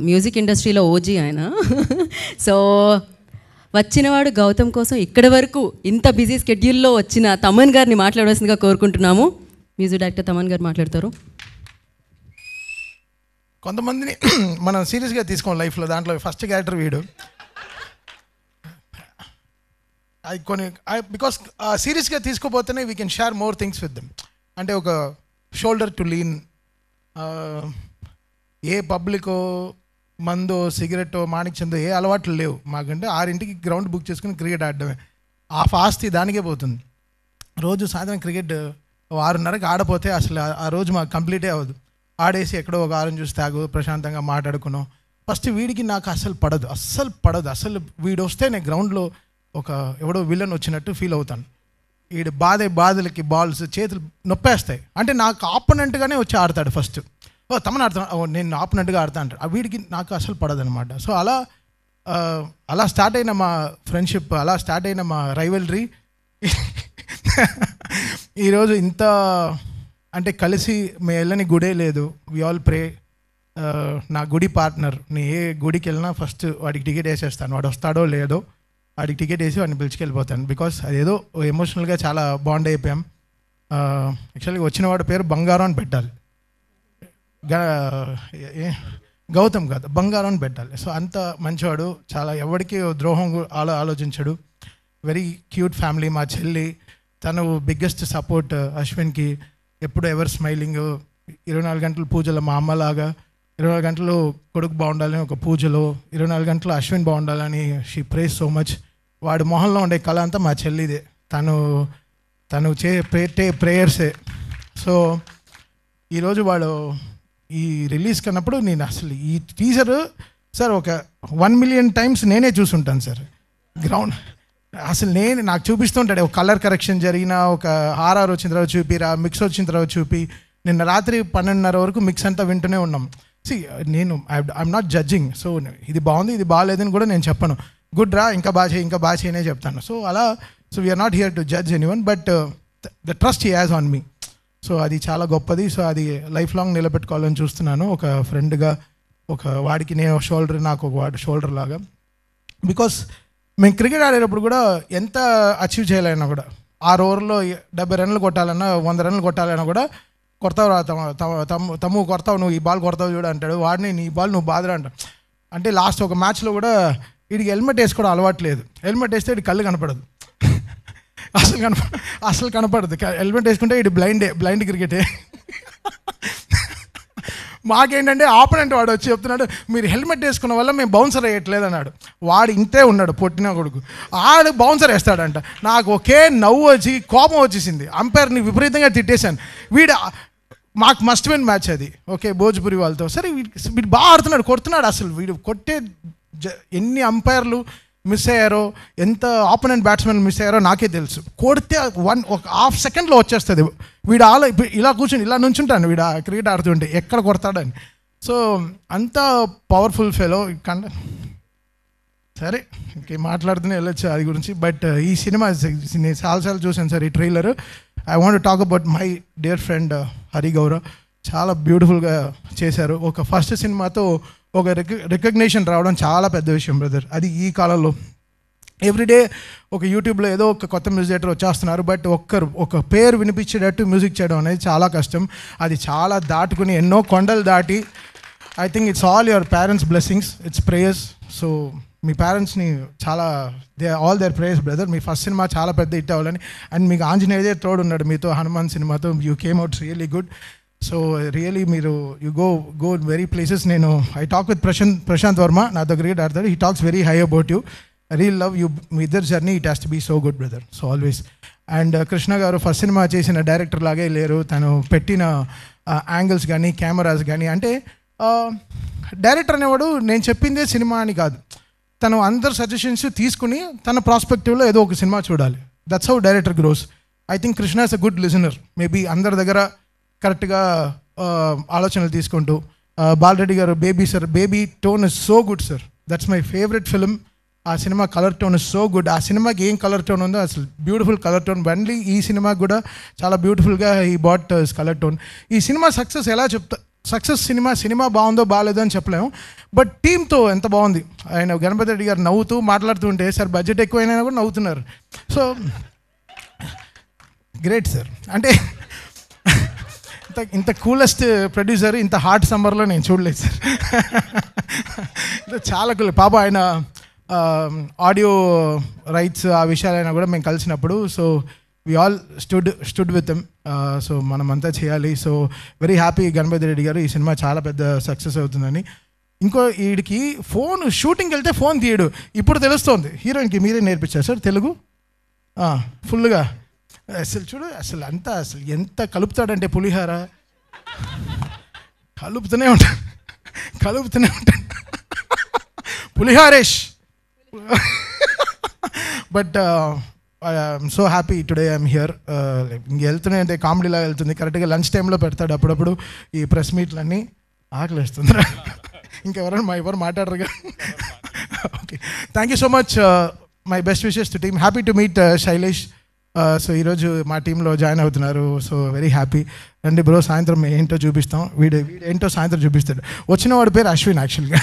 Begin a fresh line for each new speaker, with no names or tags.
Music ఇండస్ట్రీలో OG ఆయన. So వచ్చినవాడు గౌతమ్ కోసం ఇక్కడి వరకు ఇంత బిజీ స్కెడ్యూల్లో వచ్చిన తమన్ గారిని మాట్లాడవలసిందిగా కోరుకుంటున్నాము. మ్యూజిక్ డైరెక్టర్ తమన్ గారు మాట్లాడతారు.
కొంతమందిని మనం సీరియస్గా తీసుకోం లైఫ్లో. దాంట్లో ఫస్ట్ క్యారెక్టర్ వీడు. అది కొన్ని బికాస్ సీరియస్గా తీసుకోపోతేనే we can share more things with them. అంటే ఒక షోల్డర్ టు లీన్. ఏ పబ్లికో మందో సిగరెట్టో మాణిక్చందో ఏ అలవాట్లు లేవు మాకంటే. 6ంటికి గ్రౌండ్ బుక్ చేసుకుని క్రికెట్ ఆడడమే. ఆ ఫాస్ట్ దానికే పోతుంది. రోజు సాయంత్రం క్రికెట్ 6:30కి ఆడపోతే అసలు ఆ రోజు మాకు కంప్లీటే అవ్వదు. ఆడేసి ఎక్కడో ఒక ఆరెంజ్ జ్యూస్ తాగు, ప్రశాంతంగా మాట్లాడుకున్నాం. ఫస్ట్ వీడికి నాకు అస్సలు పడదు. అసలు వీడు వస్తే నేను గ్రౌండ్లో ఒక ఎవడో విలన్ వచ్చినట్టు ఫీల్ అవుతాను. వీడు బాధలకి బాల్స్ చేతులు నొప్పేస్తాయి. అంటే నాకు ఆపోనెంట్గానే వచ్చి ఆడతాడు ఫస్ట్. తమను ఆడుతాను, నేను ఆపోనెంట్గా ఆడతా అంటాడు. వీడికి నాకు అసలు పడదనమాట. సో అలా స్టార్ట్ అయిన మా ఫ్రెండ్షిప్, అలా స్టార్ట్ అయిన మా రైవల్రీ ఈరోజు ఇంత అంటే కలిసి మేము వెళ్ళని గుడే లేదు. We all pray. నా గుడి పార్ట్నర్, నేను ఏ గుడికి వెళ్ళినా ఫస్ట్ వాడికి టికెట్ వేసేస్తాను. వాడు వస్తాడో లేదో వాడికి టికెట్ వేసి వాడిని పిలిచుకెళ్ళిపోతాను. బికాస్ అదేదో ఎమోషనల్గా చాలా బాండ్ అయిపోయాం. యాక్చువల్గా వచ్చిన వాడి పేరు బంగారం అని పెట్టాలి. గౌతమ్ కాదు, బంగారం అని పెట్టాలి. సో అంత మంచివాడు, చాలా ఎవరికి ద్రోహం ఆలోచించాడు. Very cute family. మా చెల్లి తను బిగ్గెస్ట్ సపోర్ట్ అశ్విన్కి. ఎప్పుడు ఎవర్ స్మైలింగ్. 24 గంటలు పూజలు. మా అమ్మలాగా 24 గంటలు కొడుకు బాగుండాలని ఒక పూజలో, 24 గంటలు అశ్విన్ బాగుండాలని షీ ప్రేస్ సో మచ్. వాడి మొహంలో ఉండే కళ అంతా మా చెల్లిదే. తను ప్రేయర్సే. సో ఈరోజు వాడు ఈ రిలీజ్ కన్నప్పుడు నేను అసలు ఈ టీజర్ సార్ ఒక 1 మిలియన్ టైమ్స్ నేనే చూసుంటాను సార్ గ్రౌండ్. అసలు నాకు చూపిస్తుంటాడు. ఒక కలర్ కరెక్షన్ జరిగిన, ఒక ఆర్ఆర్ వచ్చిన తర్వాత చూపిరా, మిక్స్ వచ్చిన తర్వాత చూపి. నిన్న రాత్రి 12:30 వరకు మిక్స్ అంతా వింటూనే ఉన్నాం. I'm not judging. సో ఇది బాగుంది, ఇది బాగాలేదని కూడా నేను చెప్పను. గుడ్ రా, ఇంకా బాగా చేయనే చెప్తాను. So we are not here to judge anyone, but the trust he has on me. So అది చాలా గొప్పది. సో అది లైఫ్ లాంగ్ నిలబెట్టుకోవాలని చూస్తున్నాను. ఒక ఫ్రెండ్గా, ఒక వాడికి నేను షోల్డర్, నాకు ఒక వాడు షోల్డర్ లాగా. బికాస్ మేము క్రికెట్ ఆడేటప్పుడు కూడా ఎంత అచీవ్ చేయాలన్నా కూడా, 6 ఓవర్లో 70 రన్లు కొట్టాలన్నా, 100 రన్లు కొట్టాలన్నా కూడా, కొడతావు రా తమ్ము కొడతావు, నువ్వు ఈ బాల్ కొడతావు చూడ అంటాడు. వాడిని నీ బాల్ నువ్వు బాధరా అంట. అంటే లాస్ట్ ఒక మ్యాచ్లో కూడా వీడికి హెల్మెట్ వేసుకోవడం అలవాట్లేదు. హెల్మెట్ వేస్తే వీడి కళ్ళు కనపడదు. అసలు కనపడదు. హెల్మెట్ వేసుకుంటే వీడి బ్లైండ్ క్రికెటే. మాకేంటంటే ఆపోనెంట్ వాడు వచ్చి చెప్తున్నాడు, మీరు హెల్మెట్ వేసుకున్న వల్ల మేము బౌన్సర్ వేయట్లేదు అన్నాడు. వాడు ఇంతే ఉన్నాడు, పొట్టిన కొడుకు. ఆడు బౌన్సర్ వేస్తాడంట. నాకు ఒకే నవ్వు వచ్చి కోపం వచ్చేసింది. అంపైర్ని విపరీతంగా తిట్టేశాను. మాకు మస్ట్ విన్ మ్యాచ్ అది. ఓకే, భోజ్పురి వాళ్ళతో. సరే వీడు బాగా ఆడుతున్నాడు, కొడుతున్నాడు. అసలు వీడు కొట్టే ఎన్ని అంపైర్లు మిస్ అయ్యారో, ఎంత ఆపోనెంట్ బ్యాట్స్మెన్ మిస్ అయ్యారో నాకే తెలుసు. కొడితే ఒక హాఫ్ సెకండ్లో వచ్చేస్తుంది. వీడు ఇలా కూర్చొని ఇలా నుంచుంటాను వీడు క్రికెట్ ఆడుతుంటే ఎక్కడ కొడతాడని. సో అంత పవర్ఫుల్ ఫెలో. సరే ఇంకే మాట్లాడుతూనే వెళ్ళొచ్చు అది గురించి. బట్ ఈ సినిమా నేను చాలాసార్లు చూశాను సార్ ఈ trailer. I want talk about my dear friend Hari Gaurav. చాలా బ్యూటిఫుల్గా చేశారు. ఒక ఫస్ట్ సినిమాతో ఒక రికగ్నేషన్ రావడం చాలా పెద్ద విషయం బ్రదర్. అది ఈ కాలంలో ఎవ్రీడే ఒక యూట్యూబ్లో ఏదో ఒక కొత్త మ్యూజిక్ డైరెక్టర్ వచ్చేస్తున్నారు. బట్ ఒక పేరు వినిపించేటట్టు మ్యూజిక్ చేయడం అనేది చాలా కష్టం. అది చాలా దాటుకుని ఎన్నో కొండలు దాటి, I think it's all your parents blessings, it's prayers. So మీ పేరెంట్స్ని చాలా ఆల్ దేర్ ప్రేయర్స్ బ్రదర్. మీ ఫస్ట్ సినిమా చాలా పెద్ద హిట్ అవ్వాలని. అండ్ మీకు ఆంజనేయదే తోడు ఉన్నాడు మీతో. హనుమాన్ సినిమాతో you came out really good. So really మీరు యూ గో వెరీ ప్లేసెస్. నేను I talk with Prashanth Varma, నాతో క్రికెట్ ఆడతాడు. He talks very high about you. Real love you. మీ ఇద్దరు journey it has to be so good brother. So always. And Krishna గారు first cinema చేసిన director లాగే లేరు. తను పెట్టిన యాంగిల్స్ కానీ, కెమెరాస్ కానీ, అంటే డైరెక్టర్ అనేవాడు నేను చెప్పిందే సినిమా అని కాదు. తను అందరు సజెషన్స్ తీసుకుని తన ప్రాస్పెక్టివ్లో ఏదో ఒక సినిమా చూడాలి. That's how director grows. I think Krishna is a good listener. Maybe అందరి దగ్గర కరెక్ట్గా ఆలోచనలు తీసుకుంటూ. బాలరెడ్డి గారు baby tone is so good sir. That's my favourite film. ఆ cinema colour tone is so good. ఆ సినిమాకి ఏం కలర్ టోన్ ఉందో అసలు బ్యూటిఫుల్ కలర్ టోన్. బండ్లీ ఈ సినిమాకి కూడా చాలా బ్యూటిఫుల్గా ఈ బాట్ కలర్ టోన్. ఈ సినిమా సక్సెస్ ఎలా సక్సెస్ సినిమా బాగుందో బాగాలేదో అని చెప్పలేము, బట్ టీంతో ఎంత బాగుంది. ఆయన గణపతి రెడ్డి గారు నవ్వుతూ మాట్లాడుతుంటే సార్ బడ్జెట్ ఎక్కువైనా కూడా నవ్వుతున్నారు. So great sir. అంటే ఇంత కూలెస్ట్ ప్రొడ్యూసర్ ఇంత హాట్ సమ్మర్లో నేను చూడలేదు సార్. చాలా కూల్. పాప ఆయన ఆడియో రైట్స్ ఆ విషయాలైనా కూడా మేము కలిసినప్పుడు so we all stood with them. So మనమంతా చేయాలి. So very happy Ganapathi Reddy garu, ఈ సినిమా చాలా పెద్ద సక్సెస్ అవుతుందని. ఇంకో వీడికి ఫోన్ షూటింగ్కి వెళ్తే ఫోన్ తీయడు, ఇప్పుడు తెలుస్తోంది. హీరోయిన్కి మీరే నేర్పించారు సార్ తెలుగు ఫుల్గా. అసలు చూడు అసలు అంతా అసలు ఎంత కలుపుతాడంటే పులిహార కలుపుతూనే ఉంటాడు పులిహారేష్. But I'm so happy today I'm here. ఇంక వెళ్తూనే అంటే కామెడీలా వెళ్తుంది. కరెక్ట్గా లంచ్ టైంలో పెడతాడు అప్పుడప్పుడు ఈ ప్రెస్ మీట్లన్నీ. ఆకలి వేస్తుందిరా. ఇంకెవరైనా ఎవరు మాట్లాడరుగా. Okay, thank you so much. My best wishes to team. Happy to meet Shailesh. So ఈరోజు మా టీంలో జాయిన్ అవుతున్నారు. So very happy. రండి బ్రో, సాయంత్రం ఏంటో చూపిస్తాం. వీడు ఏంటో సాయంత్రం చూపిస్తాడు. వచ్చిన వాడి పేరు అశ్విన్ యాక్చువల్గా.